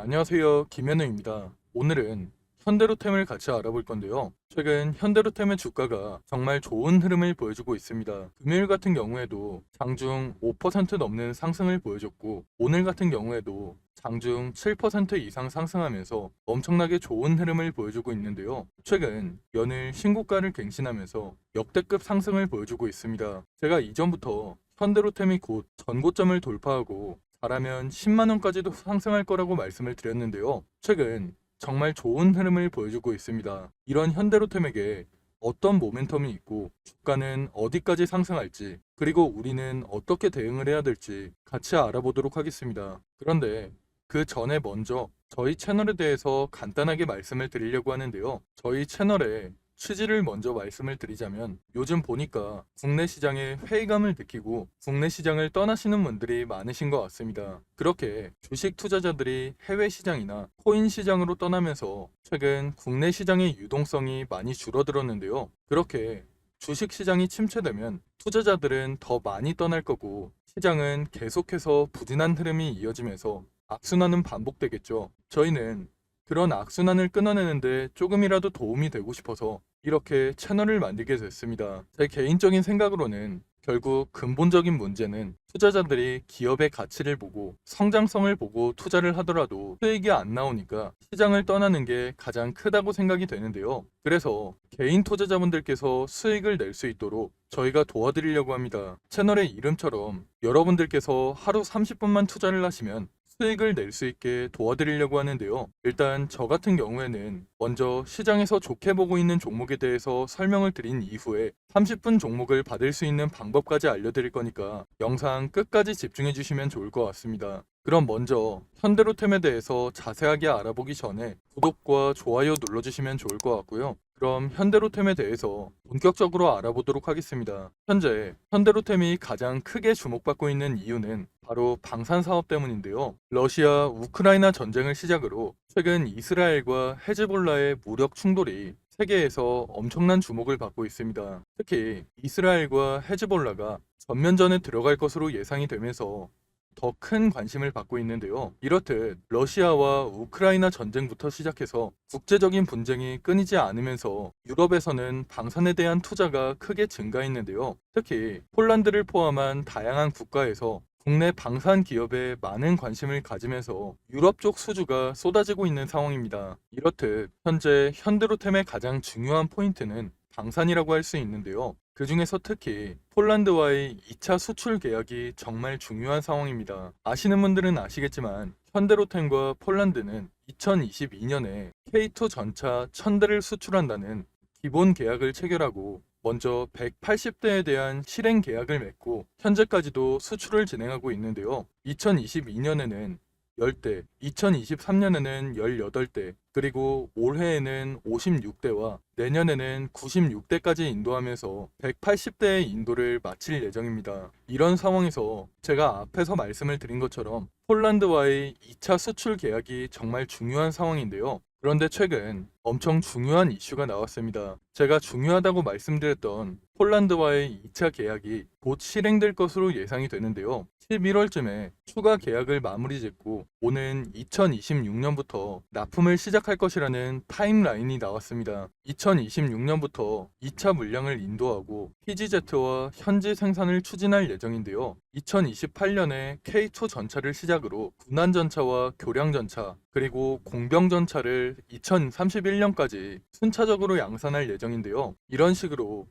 안녕하세요. 김현우입니다. 오늘은 현대로템을 같이 알아볼 건데요. 최근 현대로템의 주가가 정말 좋은 흐름을 보여주고 있습니다. 금요일 같은 경우에도 장중 5% 넘는 상승을 보여줬고, 오늘 같은 경우에도 장중 7% 이상 상승하면서 엄청나게 좋은 흐름을 보여주고 있는데요. 최근 연일 신고가를 갱신하면서 역대급 상승을 보여주고 있습니다. 제가 이전부터 현대로템이 곧 전고점을 돌파하고 잘하면 10만원까지도 상승할 거라고 말씀을 드렸는데요. 최근 정말 좋은 흐름을 보여주고 있습니다. 이런 현대로템에게 어떤 모멘텀이 있고 주가는 어디까지 상승할지, 그리고 우리는 어떻게 대응을 해야 될지 같이 알아보도록 하겠습니다. 그런데 그 전에 먼저 저희 채널에 대해서 간단하게 말씀을 드리려고 하는데요. 저희 채널에 취지를 먼저 말씀을 드리자면, 요즘 보니까 국내 시장에 회의감을 느끼고 국내 시장을 떠나시는 분들이 많으신 것 같습니다. 그렇게 주식 투자자들이 해외 시장이나 코인 시장으로 떠나면서 최근 국내 시장의 유동성이 많이 줄어들었는데요. 그렇게 주식 시장이 침체되면 투자자들은 더 많이 떠날 거고, 시장은 계속해서 부진한 흐름이 이어지면서 악순환은 반복되겠죠. 저희는 그런 악순환을 끊어내는데 조금이라도 도움이 되고 싶어서 이렇게 채널을 만들게 됐습니다. 제 개인적인 생각으로는 결국 근본적인 문제는 투자자들이 기업의 가치를 보고 성장성을 보고 투자를 하더라도 수익이 안 나오니까 시장을 떠나는 게 가장 크다고 생각이 되는데요. 그래서 개인 투자자분들께서 수익을 낼 수 있도록 저희가 도와드리려고 합니다. 채널의 이름처럼 여러분들께서 하루 30분만 투자를 하시면 수익을 낼 수 있게 도와드리려고 하는데요. 일단 저 같은 경우에는 먼저 시장에서 좋게 보고 있는 종목에 대해서 설명을 드린 이후에 30분 종목을 받을 수 있는 방법까지 알려드릴 거니까 영상 끝까지 집중해 주시면 좋을 것 같습니다. 그럼 먼저 현대로템에 대해서 자세하게 알아보기 전에 구독과 좋아요 눌러주시면 좋을 것 같고요. 그럼 현대로템에 대해서 본격적으로 알아보도록 하겠습니다. 현재 현대로템이 가장 크게 주목받고 있는 이유는 바로 방산 사업 때문인데요. 러시아 우크라이나 전쟁을 시작으로 최근 이스라엘과 헤즈볼라의 무력 충돌이 세계에서 엄청난 주목을 받고 있습니다. 특히 이스라엘과 헤즈볼라가 전면전에 들어갈 것으로 예상이 되면서 더 큰 관심을 받고 있는데요. 이렇듯 러시아와 우크라이나 전쟁부터 시작해서 국제적인 분쟁이 끊이지 않으면서 유럽에서는 방산에 대한 투자가 크게 증가했는데요. 특히 폴란드를 포함한 다양한 국가에서 국내 방산 기업에 많은 관심을 가지면서 유럽 쪽 수주가 쏟아지고 있는 상황입니다. 이렇듯 현재 현대로템의 가장 중요한 포인트는 방산이라고 할 수 있는데요. 그 중에서 특히 폴란드와의 2차 수출 계약이 정말 중요한 상황입니다. 아시는 분들은 아시겠지만 현대로템과 폴란드는 2022년에 K2 전차 1000대를 수출한다는 기본 계약을 체결하고 먼저 180대에 대한 실행 계약을 맺고 현재까지도 수출을 진행하고 있는데요. 2022년에는 10대, 2023년에는 18대, 그리고 올해에는 56대와 내년에는 96대까지 인도하면서 180대의 인도를 마칠 예정입니다. 이런 상황에서 제가 앞에서 말씀을 드린 것처럼 폴란드와의 2차 수출 계약이 정말 중요한 상황인데요. 그런데 최근 엄청 중요한 이슈가 나왔습니다. 제가 중요하다고 말씀드렸던 폴란드와의 2차 계약이 곧 실행될 것으로 예상이 되는데요. 11월쯤에 추가 계약을 마무리 짓고 오는 2026년부터 납품을 시작할 것이라는 타임라인이 나왔습니다. 2026년부터 2차 물량을 인도하고 PGZ와 현지 생산을 추진할 예정인데요. 2028년에 K2 전차를 시작으로 군안 전차와 교량 전차, 그리고 공병 전차를 2031년까지 순차적으로 양산할 예정인데요. 이런 식으로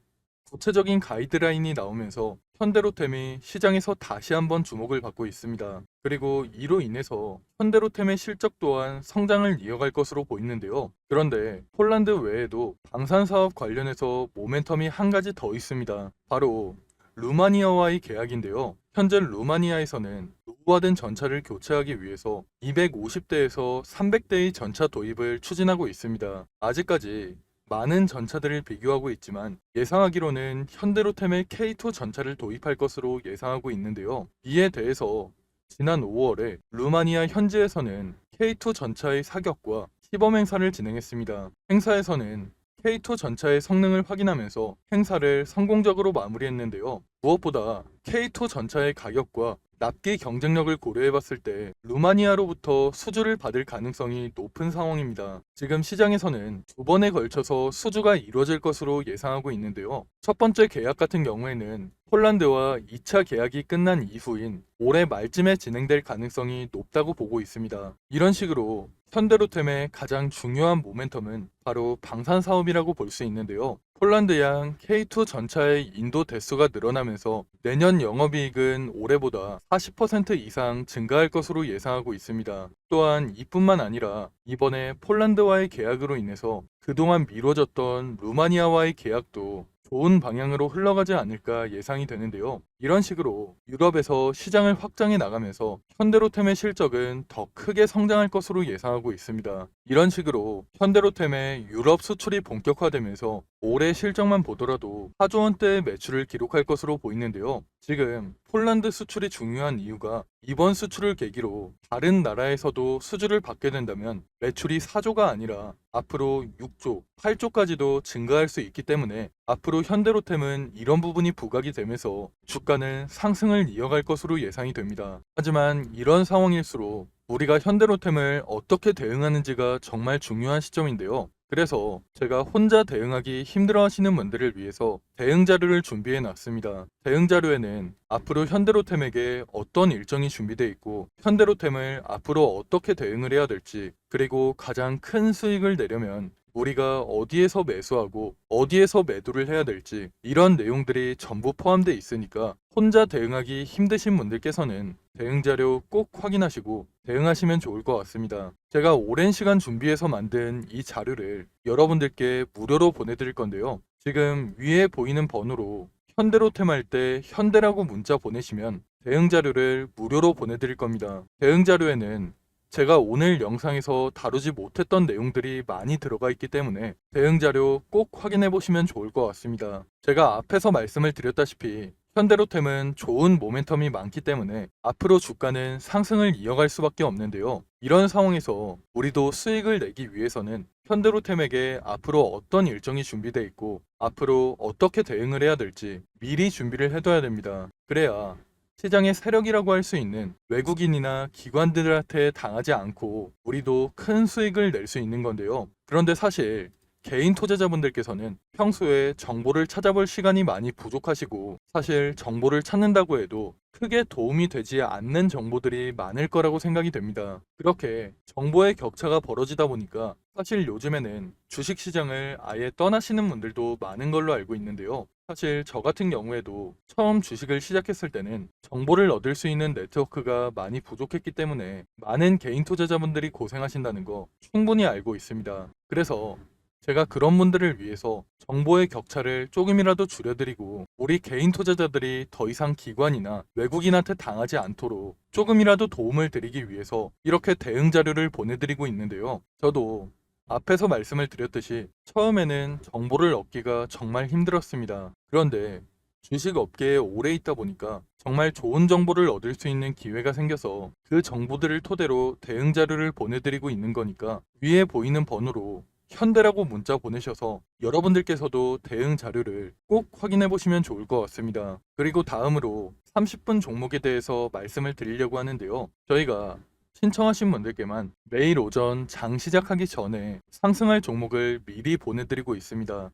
구체적인 가이드라인이 나오면서 현대로템이 시장에서 다시 한번 주목을 받고 있습니다. 그리고 이로 인해서 현대로템의 실적 또한 성장을 이어갈 것으로 보이는데요. 그런데 폴란드 외에도 방산 사업 관련해서 모멘텀이 한 가지 더 있습니다. 바로 루마니아와의 계약인데요. 현재 루마니아에서는 노후화된 전차를 교체하기 위해서 250대에서 300대의 전차 도입을 추진하고 있습니다. 아직까지 많은 전차들을 비교하고 있지만 예상하기로는 현대로템의 K2 전차를 도입할 것으로 예상하고 있는데요. 이에 대해서 지난 5월에 루마니아 현지에서는 K2 전차의 사격과 시범 행사를 진행했습니다. 행사에서는 K2 전차의 성능을 확인하면서 행사를 성공적으로 마무리했는데요. 무엇보다 K2 전차의 가격과 납기 경쟁력을 고려해봤을 때 루마니아로부터 수주를 받을 가능성이 높은 상황입니다. 지금 시장에서는 두 번에 걸쳐서 수주가 이루어질 것으로 예상하고 있는데요. 첫 번째 계약 같은 경우에는 폴란드와 2차 계약이 끝난 이후인 올해 말쯤에 진행될 가능성이 높다고 보고 있습니다. 이런 식으로 현대로템의 가장 중요한 모멘텀은 바로 방산 사업이라고 볼 수 있는데요. 폴란드양 K2 전차의 인도 대수가 늘어나면서 내년 영업이익은 올해보다 40% 이상 증가할 것으로 예상하고 있습니다. 또한 이뿐만 아니라 이번에 폴란드와의 계약으로 인해서 그동안 미뤄졌던 루마니아와의 계약도 좋은 방향으로 흘러가지 않을까 예상이 되는데요. 이런 식으로 유럽에서 시장을 확장해 나가면서 현대로템의 실적은 더 크게 성장할 것으로 예상하고 있습니다. 이런 식으로 현대로템의 유럽 수출이 본격화되면서 올해 실적만 보더라도 4조 원대의 매출을 기록할 것으로 보이는데요. 지금 폴란드 수출이 중요한 이유가 이번 수출을 계기로 다른 나라에서도 수주를 받게 된다면 매출이 4조가 아니라 앞으로 6조, 8조까지도 증가할 수 있기 때문에 앞으로 현대로템은 이런 부분이 부각이 되면서 주가는 상승을 이어갈 것으로 예상이 됩니다. 하지만 이런 상황일수록 우리가 현대로템을 어떻게 대응하는지가 정말 중요한 시점인데요. 그래서 제가 혼자 대응하기 힘들어 하시는 분들을 위해서 대응 자료를 준비해 놨습니다. 대응 자료에는 앞으로 현대로템에게 어떤 일정이 준비되어 있고 현대로템을 앞으로 어떻게 대응을 해야 될지, 그리고 가장 큰 수익을 내려면 우리가 어디에서 매수하고 어디에서 매도를 해야 될지, 이런 내용들이 전부 포함되어 있으니까 혼자 대응하기 힘드신 분들께서는 대응 자료 꼭 확인하시고 대응하시면 좋을 것 같습니다. 제가 오랜 시간 준비해서 만든 이 자료를 여러분들께 무료로 보내드릴 건데요. 지금 위에 보이는 번호로 현대로템 할 때 현대라고 문자 보내시면 대응 자료를 무료로 보내드릴 겁니다. 대응 자료에는 제가 오늘 영상에서 다루지 못했던 내용들이 많이 들어가 있기 때문에 대응 자료 꼭 확인해 보시면 좋을 것 같습니다. 제가 앞에서 말씀을 드렸다시피 현대로템은 좋은 모멘텀이 많기 때문에 앞으로 주가는 상승을 이어갈 수밖에 없는데요. 이런 상황에서 우리도 수익을 내기 위해서는 현대로템에게 앞으로 어떤 일정이 준비되어 있고 앞으로 어떻게 대응을 해야 될지 미리 준비를 해둬야 됩니다. 그래야 시장의 세력이라고 할 수 있는 외국인이나 기관들한테 당하지 않고 우리도 큰 수익을 낼 수 있는 건데요. 그런데 사실 개인 투자자분들께서는 평소에 정보를 찾아볼 시간이 많이 부족하시고, 사실 정보를 찾는다고 해도 크게 도움이 되지 않는 정보들이 많을 거라고 생각이 됩니다. 그렇게 정보의 격차가 벌어지다 보니까 사실 요즘에는 주식시장을 아예 떠나시는 분들도 많은 걸로 알고 있는데요. 사실 저 같은 경우에도 처음 주식을 시작했을 때는 정보를 얻을 수 있는 네트워크가 많이 부족했기 때문에 많은 개인 투자자분들이 고생하신다는 거 충분히 알고 있습니다. 그래서 제가 그런 분들을 위해서 정보의 격차를 조금이라도 줄여드리고 우리 개인 투자자들이 더 이상 기관이나 외국인한테 당하지 않도록 조금이라도 도움을 드리기 위해서 이렇게 대응 자료를 보내드리고 있는데요. 저도 앞에서 말씀을 드렸듯이 처음에는 정보를 얻기가 정말 힘들었습니다. 그런데 주식 업계에 오래 있다 보니까 정말 좋은 정보를 얻을 수 있는 기회가 생겨서 그 정보들을 토대로 대응 자료를 보내드리고 있는 거니까 위에 보이는 번호로 현대라고 문자 보내셔서 여러분들께서도 대응 자료를 꼭 확인해 보시면 좋을 것 같습니다. 그리고 다음으로 30분 종목에 대해서 말씀을 드리려고 하는데요. 저희가 신청하신 분들께만 매일 오전 장 시작하기 전에 상승할 종목을 미리 보내드리고 있습니다.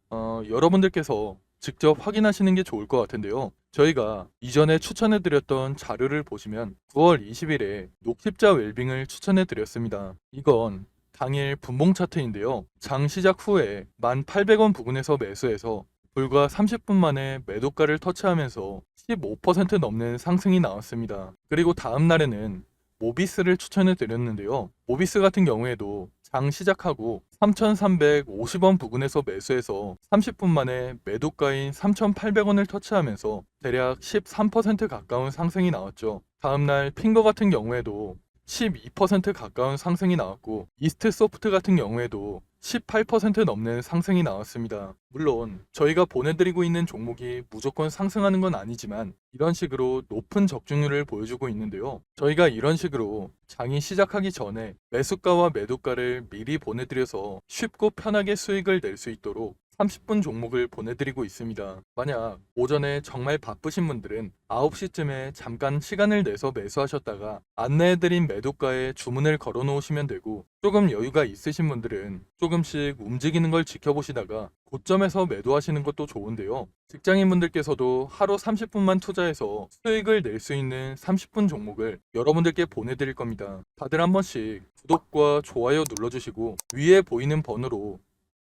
여러분들께서 직접 확인하시는 게 좋을 것 같은데요. 저희가 이전에 추천해드렸던 자료를 보시면 9월 20일에 녹십자 웰빙을 추천해드렸습니다. 이건 당일 분봉 차트인데요. 장 시작 후에 1,800원 부근에서 매수해서 불과 30분 만에 매도가를 터치하면서 15% 넘는 상승이 나왔습니다. 그리고 다음 날에는 모비스를 추천해 드렸는데요. 모비스 같은 경우에도 장 시작하고 3,350원 부근에서 매수해서 30분 만에 매도가인 3,800원을 터치하면서 대략 13% 가까운 상승이 나왔죠. 다음날 핑거 같은 경우에도 12% 가까운 상승이 나왔고, 이스트 소프트 같은 경우에도 18% 넘는 상승이 나왔습니다. 물론 저희가 보내드리고 있는 종목이 무조건 상승하는 건 아니지만 이런 식으로 높은 적중률을 보여주고 있는데요. 저희가 이런 식으로 장이 시작하기 전에 매수가와 매도가를 미리 보내드려서 쉽고 편하게 수익을 낼 수 있도록 30분 종목을 보내드리고 있습니다. 만약 오전에 정말 바쁘신 분들은 9시쯤에 잠깐 시간을 내서 매수하셨다가 안내해드린 매도가에 주문을 걸어 놓으시면 되고, 조금 여유가 있으신 분들은 조금씩 움직이는 걸 지켜보시다가 고점에서 매도하시는 것도 좋은데요. 직장인분들께서도 하루 30분만 투자해서 수익을 낼 수 있는 30분 종목을 여러분들께 보내드릴 겁니다. 다들 한 번씩 구독과 좋아요 눌러주시고 위에 보이는 번호로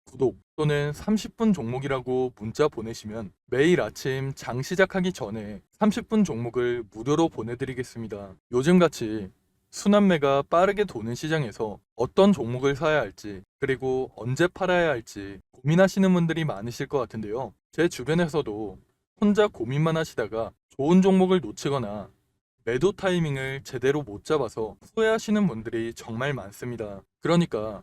구독 또는 30분 종목이라고 문자 보내시면 매일 아침 장 시작하기 전에 30분 종목을 무료로 보내드리겠습니다. 요즘같이 순환매가 빠르게 도는 시장에서 어떤 종목을 사야 할지, 그리고 언제 팔아야 할지 고민하시는 분들이 많으실 것 같은데요. 제 주변에서도 혼자 고민만 하시다가 좋은 종목을 놓치거나 매도 타이밍을 제대로 못 잡아서 후회하시는 분들이 정말 많습니다. 그러니까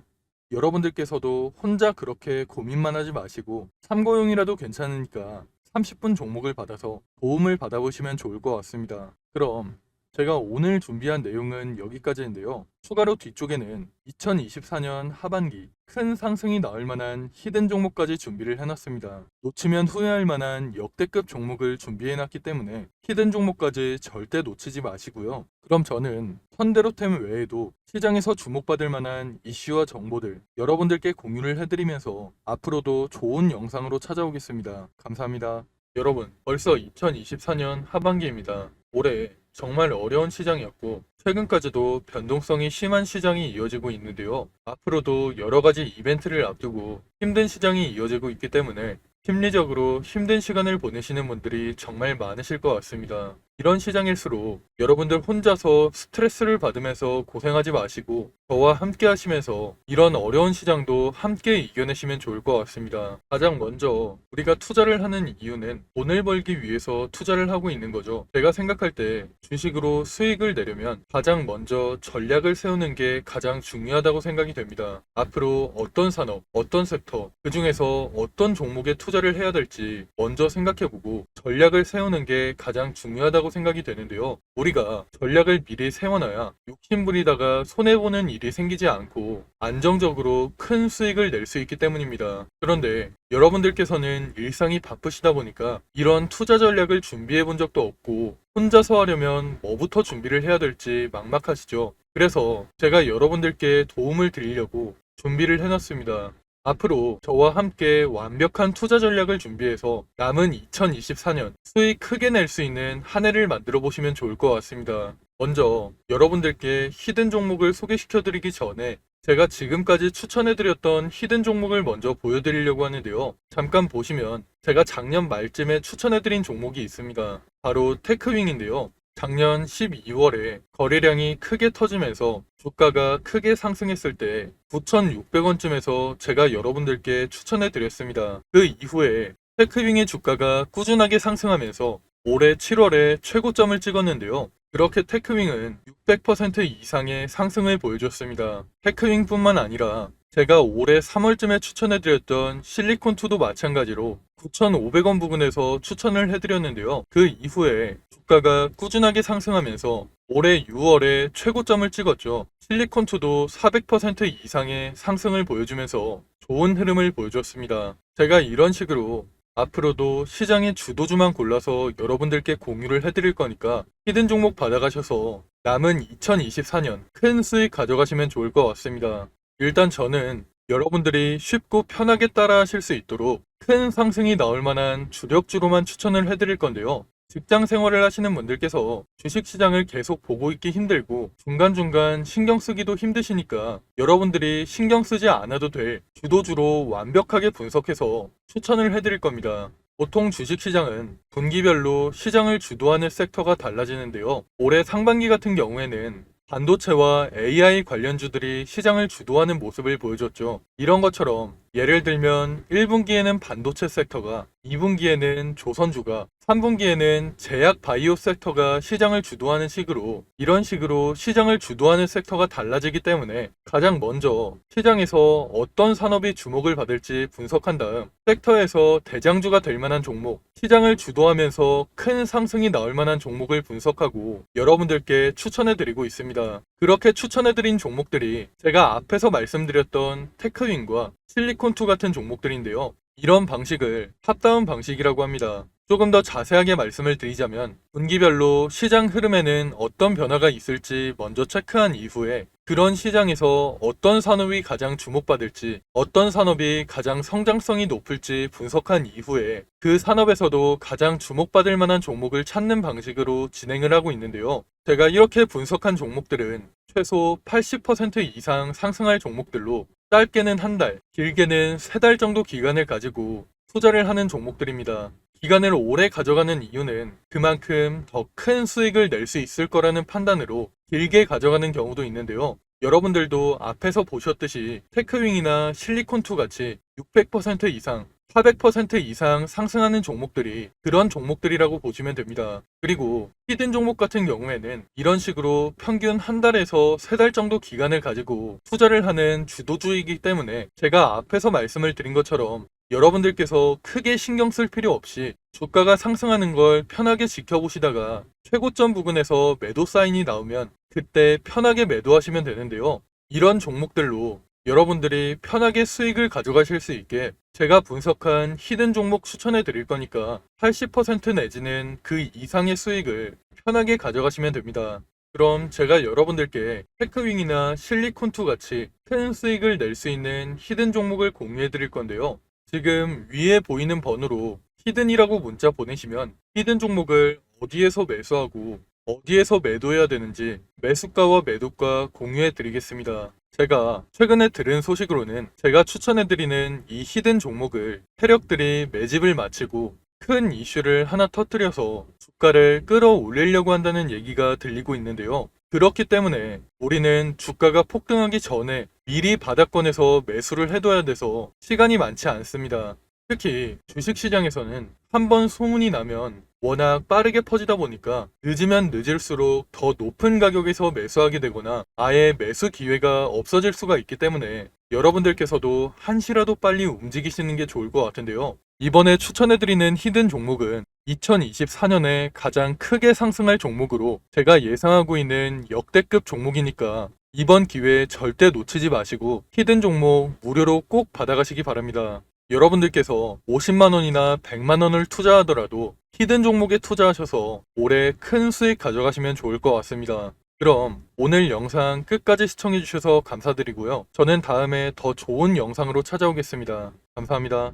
여러분들께서도 혼자 그렇게 고민만 하지 마시고 참고용이라도 괜찮으니까 30분 종목을 받아서 도움을 받아보시면 좋을 것 같습니다. 그럼 제가 오늘 준비한 내용은 여기까지인데요. 추가로 뒤쪽에는 2024년 하반기 큰 상승이 나올 만한 히든 종목까지 준비를 해놨습니다. 놓치면 후회할 만한 역대급 종목을 준비해놨기 때문에 히든 종목까지 절대 놓치지 마시고요. 그럼 저는 현대로템 외에도 시장에서 주목받을 만한 이슈와 정보들 여러분들께 공유를 해드리면서 앞으로도 좋은 영상으로 찾아오겠습니다. 감사합니다. 여러분, 벌써 2024년 하반기입니다. 올해 정말 어려운 시장이었고 최근까지도 변동성이 심한 시장이 이어지고 있는데요. 앞으로도 여러 가지 이벤트를 앞두고 힘든 시장이 이어지고 있기 때문에 심리적으로 힘든 시간을 보내시는 분들이 정말 많으실 것 같습니다. 이런 시장일수록 여러분들 혼자서 스트레스를 받으면서 고생하지 마시고 저와 함께 하시면서 이런 어려운 시장도 함께 이겨내시면 좋을 것 같습니다. 가장 먼저 우리가 투자를 하는 이유는 돈을 벌기 위해서 투자를 하고 있는 거죠. 제가 생각할 때 주식으로 수익을 내려면 가장 먼저 전략을 세우는 게 가장 중요하다고 생각이 됩니다. 앞으로 어떤 산업, 어떤 섹터, 그 중에서 어떤 종목에 투자를 해야 될지 먼저 생각해보고 전략을 세우는 게 가장 중요하다고 생각이 되는데요. 우리가 전략을 미리 세워놔야 욕심부리다가 손해보는 일이 생기지 않고 안정적으로 큰 수익을 낼 수 있기 때문입니다. 그런데 여러분들께서는 일상이 바쁘시다 보니까 이런 투자 전략을 준비해 본 적도 없고 혼자서 하려면 뭐부터 준비를 해야 될지 막막하시죠. 그래서 제가 여러분들께 도움을 드리려고 준비를 해놨습니다. 앞으로 저와 함께 완벽한 투자 전략을 준비해서 남은 2024년 수익 크게 낼 수 있는 한 해를 만들어 보시면 좋을 것 같습니다. 먼저 여러분들께 히든 종목을 소개시켜 드리기 전에 제가 지금까지 추천해드렸던 히든 종목을 먼저 보여드리려고 하는데요. 잠깐 보시면 제가 작년 말쯤에 추천해드린 종목이 있습니다. 바로 테크윙인데요. 작년 12월에 거래량이 크게 터지면서 주가가 크게 상승했을 때 9,600원쯤에서 제가 여러분들께 추천해 드렸습니다. 그 이후에 테크윙의 주가가 꾸준하게 상승하면서 올해 7월에 최고점을 찍었는데요. 그렇게 테크윙은 600% 이상의 상승을 보여줬습니다. 테크윙뿐만 아니라 제가 올해 3월쯤에 추천해드렸던 실리콘2도 마찬가지로 9,500원 부근에서 추천을 해드렸는데요. 그 이후에 주가가 꾸준하게 상승하면서 올해 6월에 최고점을 찍었죠. 실리콘2도 400% 이상의 상승을 보여주면서 좋은 흐름을 보여줬습니다. 제가 이런 식으로 앞으로도 시장의 주도주만 골라서 여러분들께 공유를 해드릴 거니까 히든 종목 받아가셔서 남은 2024년 큰 수익 가져가시면 좋을 것 같습니다. 일단 저는 여러분들이 쉽고 편하게 따라 하실 수 있도록 큰 상승이 나올 만한 주력주로만 추천을 해드릴 건데요. 직장 생활을 하시는 분들께서 주식시장을 계속 보고 있기 힘들고 중간중간 신경 쓰기도 힘드시니까 여러분들이 신경 쓰지 않아도 될 주도주로 완벽하게 분석해서 추천을 해드릴 겁니다. 보통 주식시장은 분기별로 시장을 주도하는 섹터가 달라지는데요. 올해 상반기 같은 경우에는 반도체와 AI 관련주들이 시장을 주도하는 모습을 보여줬죠. 이런 것처럼 예를 들면 1분기에는 반도체 섹터가, 2분기에는 조선주가, 3분기에는 제약 바이오 섹터가 시장을 주도하는 식으로 이런 식으로 시장을 주도하는 섹터가 달라지기 때문에 가장 먼저 시장에서 어떤 산업이 주목을 받을지 분석한 다음 섹터에서 대장주가 될 만한 종목, 시장을 주도하면서 큰 상승이 나올 만한 종목을 분석하고 여러분들께 추천해 드리고 있습니다. 그렇게 추천해 드린 종목들이 제가 앞에서 말씀드렸던 테크윙과 실리콘2 같은 종목들인데요. 이런 방식을 탑다운 방식이라고 합니다. 조금 더 자세하게 말씀을 드리자면 분기별로 시장 흐름에는 어떤 변화가 있을지 먼저 체크한 이후에 그런 시장에서 어떤 산업이 가장 주목받을지, 어떤 산업이 가장 성장성이 높을지 분석한 이후에 그 산업에서도 가장 주목받을 만한 종목을 찾는 방식으로 진행을 하고 있는데요. 제가 이렇게 분석한 종목들은 최소 80% 이상 상승할 종목들로 짧게는 한 달, 길게는 세 달 정도 기간을 가지고 투자를 하는 종목들입니다. 기간을 오래 가져가는 이유는 그만큼 더 큰 수익을 낼 수 있을 거라는 판단으로 길게 가져가는 경우도 있는데요. 여러분들도 앞에서 보셨듯이 테크윙이나 실리콘2 같이 600% 이상, 400% 이상 상승하는 종목들이 그런 종목들이라고 보시면 됩니다. 그리고 히든 종목 같은 경우에는 이런 식으로 평균 한 달에서 세 달 정도 기간을 가지고 투자를 하는 주도주이기 때문에 제가 앞에서 말씀을 드린 것처럼 여러분들께서 크게 신경 쓸 필요 없이 주가가 상승하는 걸 편하게 지켜보시다가 최고점 부근에서 매도 사인이 나오면 그때 편하게 매도하시면 되는데요. 이런 종목들로 여러분들이 편하게 수익을 가져가실 수 있게 제가 분석한 히든 종목 추천해 드릴 거니까 80% 내지는 그 이상의 수익을 편하게 가져가시면 됩니다. 그럼 제가 여러분들께 테크윙이나 실리콘2 같이 큰 수익을 낼 수 있는 히든 종목을 공유해 드릴 건데요. 지금 위에 보이는 번호로 히든이라고 문자 보내시면 히든 종목을 어디에서 매수하고 어디에서 매도해야 되는지 매수가와 매도가 공유해 드리겠습니다. 제가 최근에 들은 소식으로는 제가 추천해 드리는 이 히든 종목을 세력들이 매집을 마치고 큰 이슈를 하나 터뜨려서 주가를 끌어올리려고 한다는 얘기가 들리고 있는데요. 그렇기 때문에 우리는 주가가 폭등하기 전에 미리 바닥권에서 매수를 해둬야 돼서 시간이 많지 않습니다. 특히 주식시장에서는 한번 소문이 나면 워낙 빠르게 퍼지다 보니까 늦으면 늦을수록 더 높은 가격에서 매수하게 되거나 아예 매수 기회가 없어질 수가 있기 때문에 여러분들께서도 한시라도 빨리 움직이시는 게 좋을 것 같은데요. 이번에 추천해드리는 히든 종목은 2024년에 가장 크게 상승할 종목으로 제가 예상하고 있는 역대급 종목이니까 이번 기회에 절대 놓치지 마시고 히든 종목 무료로 꼭 받아가시기 바랍니다. 여러분들께서 50만원이나 100만원을 투자하더라도 히든 종목에 투자하셔서 올해 큰 수익 가져가시면 좋을 것 같습니다. 그럼 오늘 영상 끝까지 시청해주셔서 감사드리고요. 저는 다음에 더 좋은 영상으로 찾아오겠습니다. 감사합니다.